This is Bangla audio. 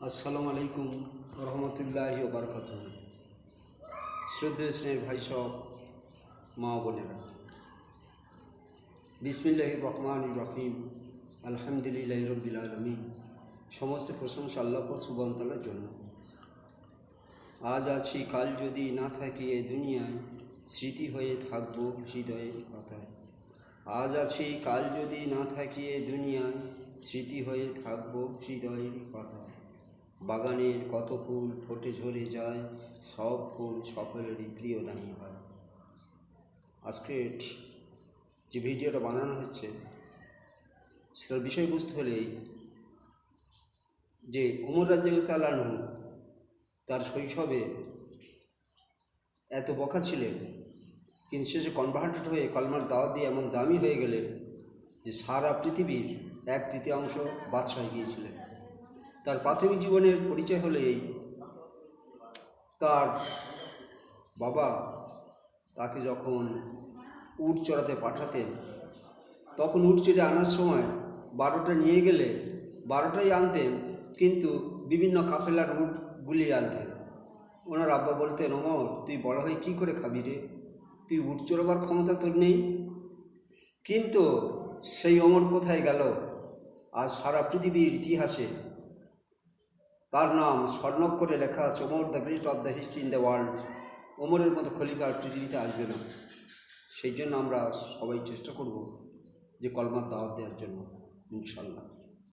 আসসালামু আলাইকুম রহমতুল্লাহি ওয়া বারাকাতুহু। শ্রদ্ধেয় স্নেহের ভাই সব মা বোনেরা, বিসমিল্লাহির রহমানির রহিম, আলহামদুলিল্লাহি রাব্বিল আলামিন। সমস্ত প্রশংসা আল্লাহ সুবহানাহু ওয়া তাআলার জন্য। আজ আছি কাল যদি না থাকি এ দুনিয়ায়, স্মৃতি হয়ে থাকবো হৃদয়ের পাতায়। আজ আছি কাল যদি না থাকি এ দুনিয়ায়, স্মৃতি হয়ে থাকবো হৃদয়ের পাতায়। বাগানের কত ফুল ফোটে ঝরে যায়, সব ফুল সকলেরই প্রিয় নাহি হয়। আজকের যে ভিডিওটা বানানো হচ্ছে সেটার বিষয়বস্তু হলেই যে ওমর রাদিয়াল্লাহু তাআলা আনহু তার শৈশবে এত বকা ছিলেন, কিন্তু শেষে কনভার্টেড হয়ে কলমার দাওয়াত দিয়ে এমন দামি হয়ে গেলেন যে সারা পৃথিবীর 1/3 বাদশাহ হয়ে গিয়েছিলেন। তার প্রাথমিক জীবনের পরিচয় হলো এই, তার বাবা তাকে যখন উট চড়াতে পাঠাতেন, তখন উট চড়ে আনার সময় 12টা নিয়ে গেলে 12টাই আনতেন, কিন্তু বিভিন্ন কাফেলার উট গুলিয়ে আনতেন। ওনার আব্বা বলতেন, ওমর তুই বড় হয়ে কী করে খাবি রে, তুই উট চড়াবার ক্ষমতা তোর নেই। কিন্তু সেই ওমর কোথায় গেল? আজ সারা পৃথিবীর ইতিহাসে তার নাম স্বর্ণাক্ষরে লেখা আছে, Omar the great of the history in the world. ওমরের মতো খলিফা পৃথিবীতে আসবে না। সেই জন্য আমরা সবাই চেষ্টা করব যে কলমার দাওয়াত দেওয়ার জন্য, ইনশাল্লাহ।